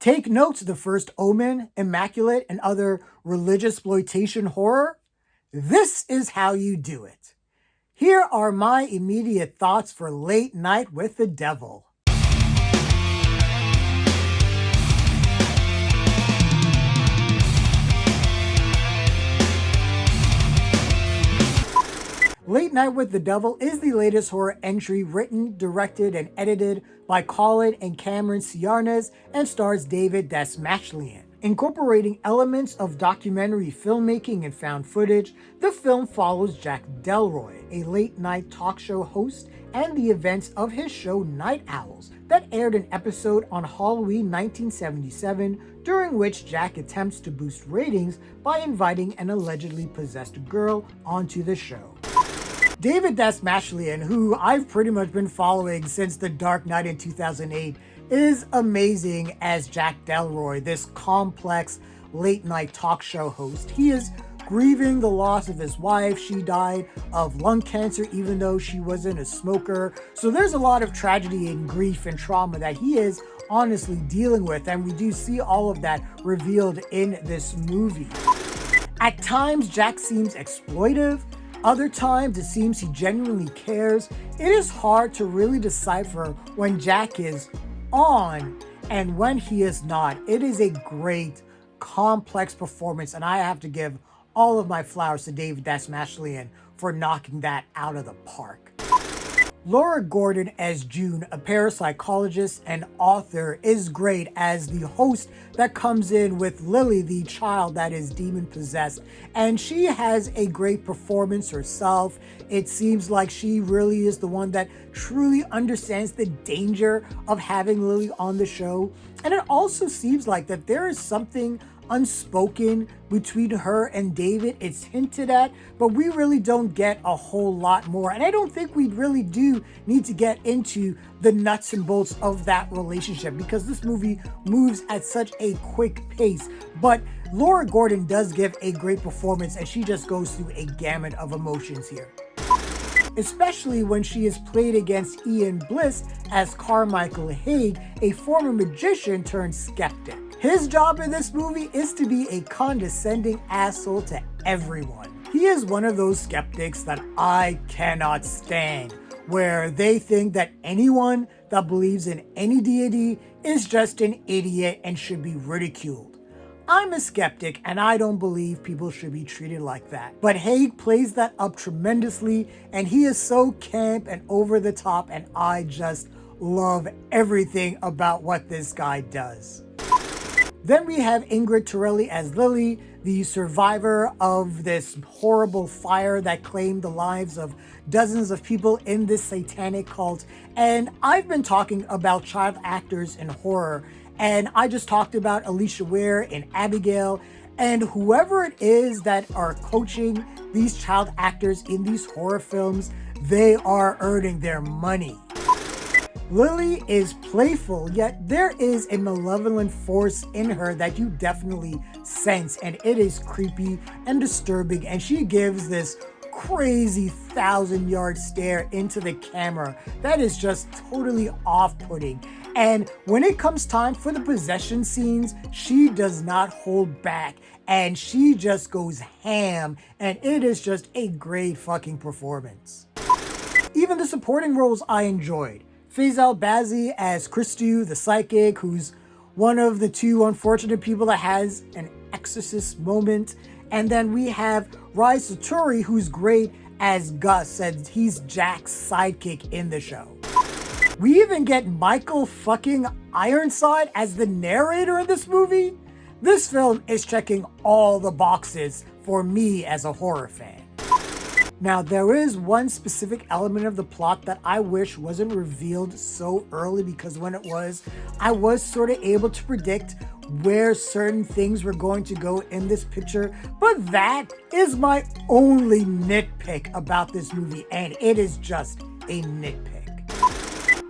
Take notes of the first Omen, Immaculate, and other religious exploitation horror. This is how you do it. Here are my immediate thoughts for Late Night with the Devil. Late Night with the Devil is the latest horror entry written, directed, and edited by Colin and Cameron Cairnes and stars David Dastmalchian. Incorporating elements of documentary filmmaking and found footage, the film follows Jack Delroy, a late-night talk show host, and the events of his show Night Owls that aired an episode on Halloween 1977, during which Jack attempts to boost ratings by inviting an allegedly possessed girl onto the show. David Dastmalchian, who I've pretty much been following since The Dark Knight in 2008, is amazing as Jack Delroy, this complex late-night talk show host. He is grieving the loss of his wife. She died of lung cancer even though she wasn't a smoker. So there's a lot of tragedy and grief and trauma that he is honestly dealing with, and we do see all of that revealed in this movie. At times, Jack seems exploitive. Other times, it seems he genuinely cares. It is hard to really decipher when Jack is on and when he is not. It is a great, complex performance, and I have to give all of my flowers to David Dastmalchian for knocking that out of the park. Laura Gordon as June, a parapsychologist and author, is great as the host that comes in with Lily, the child that is demon-possessed. And she has a great performance herself. It seems like she really is the one that truly understands the danger of having Lily on the show. And it also seems like that there is something unspoken between her and David. It's hinted at, but we really don't get a whole lot more. And I don't think we really do need to get into the nuts and bolts of that relationship because this movie moves at such a quick pace. But Laura Gordon does give a great performance, and she just goes through a gamut of emotions here, especially when she is played against Ian Bliss as Carmichael Haig, a former magician turned skeptic. His job in this movie is to be a condescending asshole to everyone. He is one of those skeptics that I cannot stand, where they think that anyone that believes in any deity is just an idiot and should be ridiculed. I'm a skeptic and I don't believe people should be treated like that. But Haig plays that up tremendously, and he is so camp and over the top, and I just love everything about what this guy does. Then we have Ingrid Torelli as Lily, the survivor of this horrible fire that claimed the lives of dozens of people in this satanic cult. And I've been talking about child actors in horror, and I just talked about Alicia Ware in Abigail, and whoever it is that are coaching these child actors in these horror films, they are earning their money. Lily is playful, yet there is a malevolent force in her that you definitely sense, and it is creepy and disturbing, and she gives this crazy 1,000-yard stare into the camera that is just totally off-putting. And when it comes time for the possession scenes, she does not hold back, and she just goes ham, and it is just a great fucking performance. Even the supporting roles I enjoyed. Faisal Bazzi as Christu, the psychic, who's one of the two unfortunate people that has an exorcist moment. And then we have Rai Saturi, who's great as Gus, and he's Jack's sidekick in the show. We even get Michael fucking Ironside as the narrator in this movie. This film is checking all the boxes for me as a horror fan. Now, there is one specific element of the plot that I wish wasn't revealed so early, because when it was, I was sort of able to predict where certain things were going to go in this picture, but that is my only nitpick about this movie, and it is just a nitpick.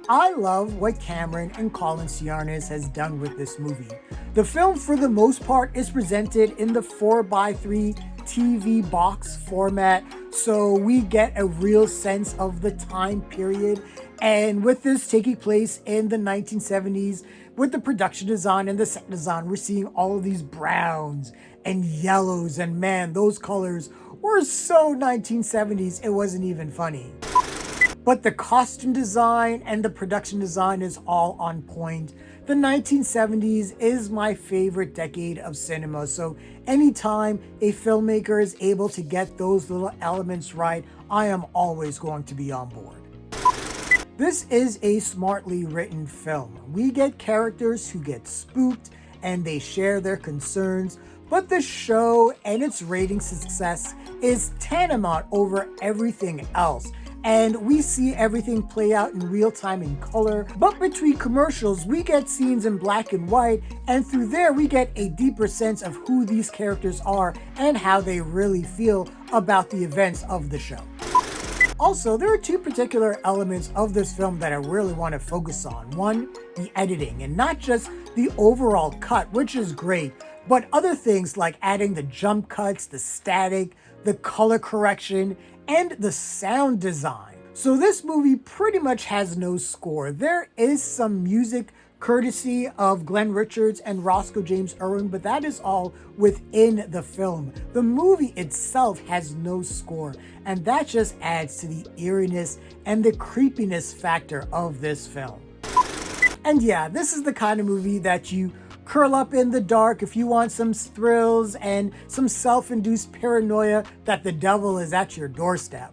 I love what Cameron and Colin Cairnes has done with this movie. The film, for the most part, is presented in the 4x3 TV box format, so we get a real sense of the time period. And with this taking place in the 1970s, With the production design and the set design, we're seeing all of these browns and yellows, and man, those colors were so 1970s, it wasn't even funny. But the costume design and the production design is all on point. The 1970s is my favorite decade of cinema, so anytime a filmmaker is able to get those little elements right, I am always going to be on board. This is a smartly written film. We get characters who get spooked and they share their concerns, but the show and its rating success is tantamount over everything else. And we see everything play out in real time in color, but between commercials, we get scenes in black and white, and through there we get a deeper sense of who these characters are and how they really feel about the events of the show. Also, there are two particular elements of this film that I really want to focus on. One, the editing, and not just the overall cut, which is great, but other things like adding the jump cuts, the static, the color correction, and the sound design. So this movie pretty much has no score. There is some music courtesy of Glenn Richards and Roscoe James Irwin, but that is all within the film. The movie itself has no score, and that just adds to the eeriness and the creepiness factor of this film. And yeah, this is the kind of movie that you curl up in the dark if you want some thrills and some self-induced paranoia that the devil is at your doorstep.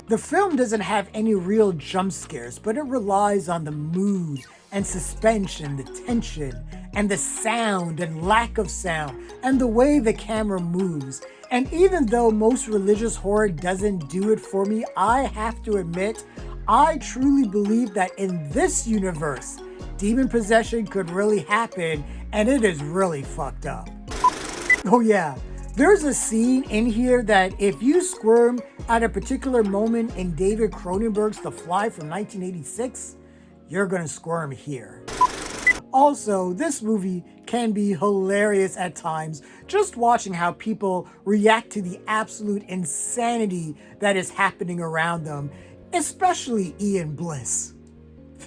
The film doesn't have any real jump scares, but it relies on the mood and suspension, the tension, and the sound and lack of sound, and the way the camera moves. And even though most religious horror doesn't do it for me, I have to admit, I truly believe that in this universe, demon possession could really happen, and it is really fucked up. Oh yeah, there's a scene in here that if you squirm at a particular moment in David Cronenberg's The Fly from 1986, you're gonna squirm here. Also, this movie can be hilarious at times, just watching how people react to the absolute insanity that is happening around them, especially Ian Bliss.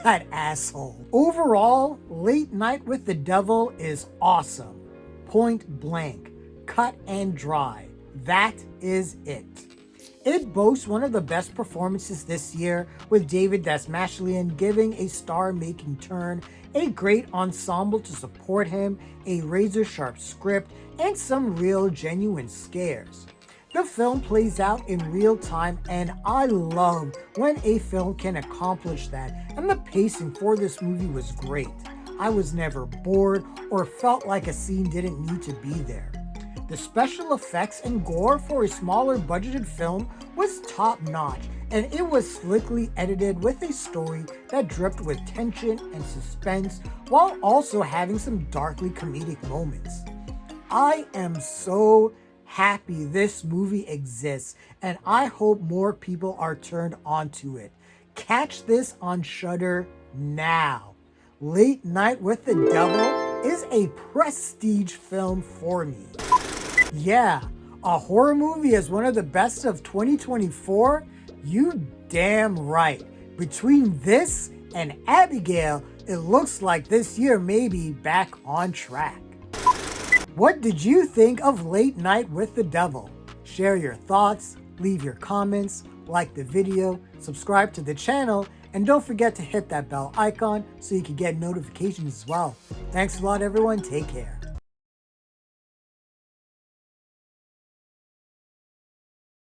That asshole. Overall, Late Night with the Devil is awesome. Point blank. Cut and dry. That is it. It boasts one of the best performances this year, with David Dastmalchian giving a star-making turn, a great ensemble to support him, a razor-sharp script, and some real genuine scares. The film plays out in real time, and I love when a film can accomplish that, and the pacing for this movie was great. I was never bored or felt like a scene didn't need to be there. The special effects and gore for a smaller budgeted film was top notch, and it was slickly edited with a story that dripped with tension and suspense while also having some darkly comedic moments. I am so happy this movie exists, and I hope more people are turned onto it. Catch this on Shudder now. Late Night with the Devil is a prestige film for me. Yeah, a horror movie is one of the best of 2024? You damn right. Between this and Abigail, it looks like this year may be back on track. What did you think of Late Night with the Devil? Share your thoughts, leave your comments, like the video, subscribe to the channel, and don't forget to hit that bell icon so you can get notifications as well. Thanks a lot, everyone. Take care.